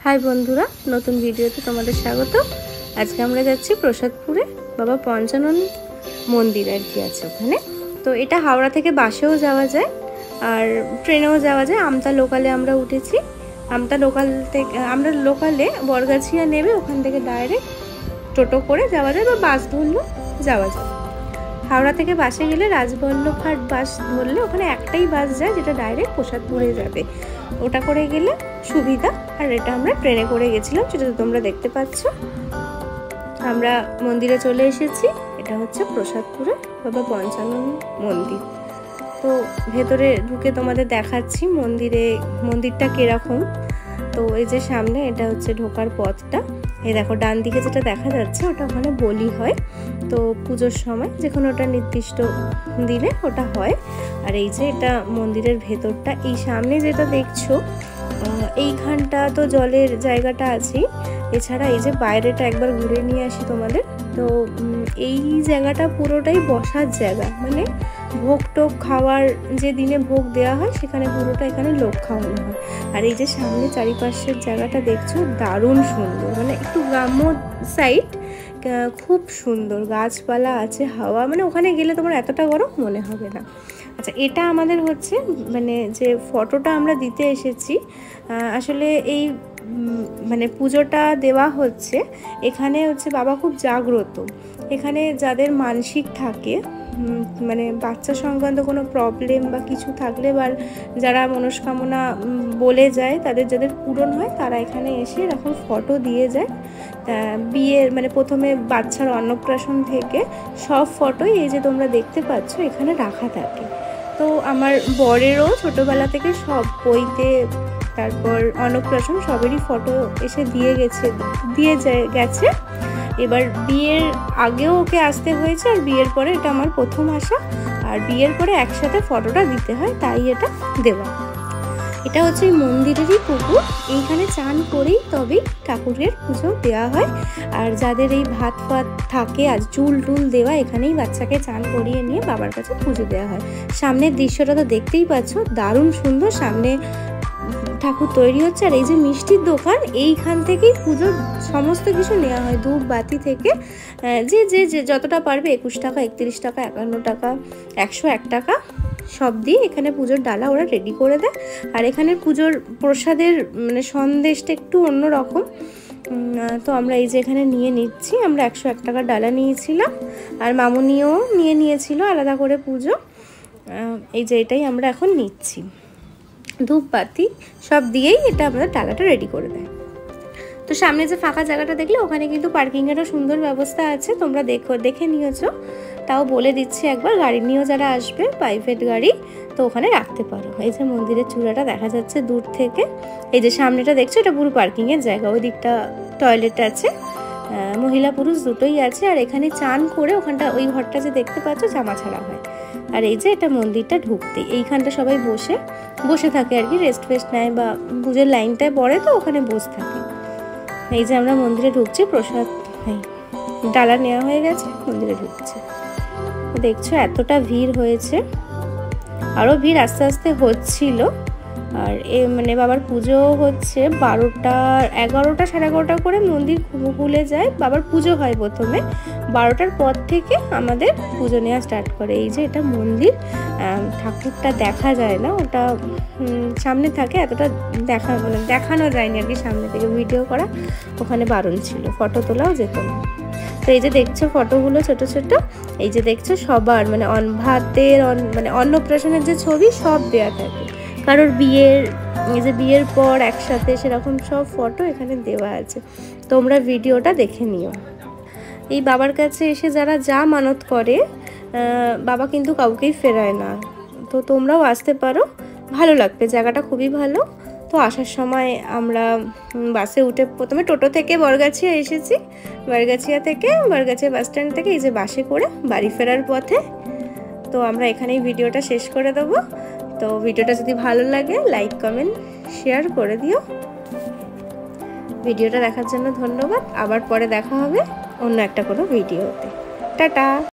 High बंधुरा नतून भिडियोते तोमादेर स्वागत। आज के आमरा जाচ্ছি प्रसादपुरे बाबा पंचानन मंदिर আর কি আছে ওখানে। তো এটা হাওড়া থেকে বাসেও যাওয়া যায় আর ট্রেনেও যাওয়া যায়। আমতা লোকালে আমরা উঠেছি। আমতা লোকাল থেকে আমরা লোকালে বরগাছিয়া নেমে ওখান থেকে ডাইরেক্ট টোটো করে যাওয়া যায় বা বাস ধরলেও যাওয়া যায়। হাওড়া থেকে বাসে গেলে রাজবল্লভহাট বাস ধরলে ওখানে একটাই বাস যায় যেটা ডাইরেক্ট প্রসাদপুরে যাবে, ওটা করে গেলে সুবিধা। আর এটা আমরা ট্রেনে করে গেছিলাম, সেটা তোমরা দেখতে পাচ্ছ। আমরা মন্দিরে চলে এসেছি। এটা হচ্ছে প্রসাদপুরে বাবা পঞ্চানন মন্দির। তো ভেতরে ঢুকে তোমাদের দেখাচ্ছি মন্দিরটা কিরকম। তো এই যে সামনে এটা হচ্ছে ঢোকার পথটা। এই দেখো ডান দিকে যেটা দেখা যাচ্ছে ওটা ওখানে বলি হয়। তো পুজোর সময় যে কোনো ওটা নির্দিষ্ট দিনে ওটা হয়। আর এই যে এটা মন্দিরের ভেতরটা, এই সামনে যেটা দেখছো এইখানটা তো জলের জায়গাটা আছে। এছাড়া এই যে বাইরেটা একবার ঘুরে নিয়ে আসি তোমাদের। তো এই জায়গাটা পুরোটাই বসার জায়গা, মানে ভোগ টোগ খাওয়ার যে দিনে ভোগ দেওয়া হয় সেখানে পুরোটা এখানে লোক খাওয়ানো হয়। আর এই যে সামনে চারিপাশের জায়গাটা দেখছো দারুণ সুন্দর, মানে একটু গ্রাম্য সাইড, খুব সুন্দর গাছপালা আছে, হাওয়া, মানে ওখানে গেলে তোমার এতটা গরম মনে হবে না। আচ্ছা, এটা আমাদের হচ্ছে মানে যে ফটোটা আমরা দিতে এসেছি, আসলে এই মানে পুজোটা দেওয়া হচ্ছে এখানে হচ্ছে বাবা খুব জাগ্রত। এখানে যাদের মানসিক থাকে, মানে বাচ্চা সংক্রান্ত কোনো প্রবলেম বা কিছু থাকলে বা যারা মনস্কামনা বলে যায় তাদের যাদের পূরণ হয় তারা এখানে এসে এরকম ফটো দিয়ে যায়। বিয়ের মানে প্রথমে বাচ্চার অন্নপ্রাশন থেকে সব ফটোই এই যে তোমরা দেখতে পাচ্ছ এখানে রাখা থাকে। তো আমার বরেরও ছোটোবেলা থেকে সব বইতে তারপর অন্নপ্রাশন সবেরই ফটো এসে দিয়ে গেছে। এবার বিয়ের আগেও ওকে আসতে হয়েছে আর বিয়ের পরে এটা আমার প্রথম আসা। আর বিয়ের পরে একসাথে ফটোটা দিতে হয়, তাই এটা দেওয়া। এটা হচ্ছে এই মন্দিরেরই পুকুর, এইখানে চান করেই তবেই ঠাকুরের পুজো দেওয়া হয়। আর যাদের এই ভাত ফাত থাকে আর চুল টুল দেওয়া, এখানেই বাচ্চাকে চান করিয়ে নিয়ে বাবার কাছে পুজো দেওয়া হয়। সামনের দৃশ্যটা তো দেখতেই পাচ্ছ, দারুণ সুন্দর। সামনে ঠাকুর তৈরি হচ্ছে। আর এই যে মিষ্টির দোকান, এইখান থেকেই পুজোর সমস্ত কিছু নেওয়া হয়, ধূপ বাতি থেকে যে যে যে যতটা পারবে, 21 টাকা, 31 টাকা, 51 টাকা, 101 টাকা সব দিয়ে এখানে পুজোর ডালা ওরা রেডি করে দেয়। আর এখানে পুজোর প্রসাদের মানে সন্দেশটা একটু অন্যরকম। তো আমরা এই যে এখানে নিয়ে নিচ্ছি, আমরা 101 টাকার ডালা নিয়েছিলাম আর মামুনিও নিয়েছিল আলাদা করে পুজো। এই যে এটাই আমরা এখন নিচ্ছি, ধূপ বাতি সব দিয়েই এটা আমাদের ডালাটা রেডি করে দেয়। তো সামনে যে ফাঁকা জায়গাটা দেখলে ওখানে কিন্তু পার্কিংয়েরও সুন্দর ব্যবস্থা আছে, তোমরা দেখে নিয়েছো। তাও বলে দিচ্ছি একবার, গাড়ি নিয়েও যারা আসবে প্রাইভেট গাড়ি তো ওখানে রাখতে পারো। এই যে মন্দিরের চূড়াটা দেখা যাচ্ছে দূর থেকে। এই যে সামনেটা দেখছো এটা পুরো পার্কিংয়ের জায়গা, ওই দিকটা টয়লেট আছে, মহিলা পুরুষ দুটোই আছে। আর এখানে চান করে ওখানটা ওই ঘরটা যে দেখতে পাচ্ছ জামা ছাড়া হয়। আর এই যে এটা মন্দিরটা ঢুকতে এইখানটা সবাই বসে থাকে আর কি, রেস্ট ফেস্ট নেয় বা পুজোর লাইনটায় পড়ে তো ওখানে বসে থাকে। এই যে আমরা মন্দিরে ঢুকছি, প্রসাদ ডালা নেওয়া হয়ে গেছে, মন্দিরে ঢুকছে। দেখছো এতটা ভিড় হয়েছে, আরও ভিড় আস্তে আস্তে হচ্ছিল। আর মানে বাবার পুজো হচ্ছে 12টা 11টা 11:30 করে মন্দির খুলে যায়। বাবার পুজো হয় প্রথমে 12টার পর থেকে আমাদের পুজো নেওয়া স্টার্ট করে। এই যে এটা মন্দির, ঠাকুরটা দেখা যায় না, ওটা সামনে থাকে, এতটা দেখানো যায়নি আর কি সামনে থেকে, ভিডিও করা ওখানে বারণ ছিল, ফটো তোলাও যেত না। তো এই যে দেখছো ফটোগুলো ছোট ছোট, এই যে দেখছো সবার মানে ভাতের মানে অন্নপ্রাশনের যে ছবি সব দেওয়া থাকে, কারোর বিয়ের পর একসাথে সেরকম সব ফটো এখানে দেওয়া আছে। তোমরা ভিডিওটা দেখে নিও। এই বাবার কাছে এসে যারা যা মানত করে বাবা কিন্তু কাউকেই ফেরায় না। তো তোমরাও আসতে পারো, ভালো লাগবে, জায়গাটা খুবই ভালো। তো আসার সময় আমরা বাসে উঠে প্রথমে টোটো থেকে বরগাছিয়া এসেছি, বরগাছিয়া বাস স্ট্যান্ড থেকে এই যে বাসে করে বাড়ি ফেরার পথে। তো আমরা এখানেই ভিডিওটা শেষ করে দেবো। তো ভিডিওটা যদি ভালো লাগে লাইক কমেন্ট শেয়ার করে দিও। ভিডিওটা দেখার জন্য ধন্যবাদ। আবার পরে দেখা হবে অন্য একটা কোনো ভিডিওতে। টাটা।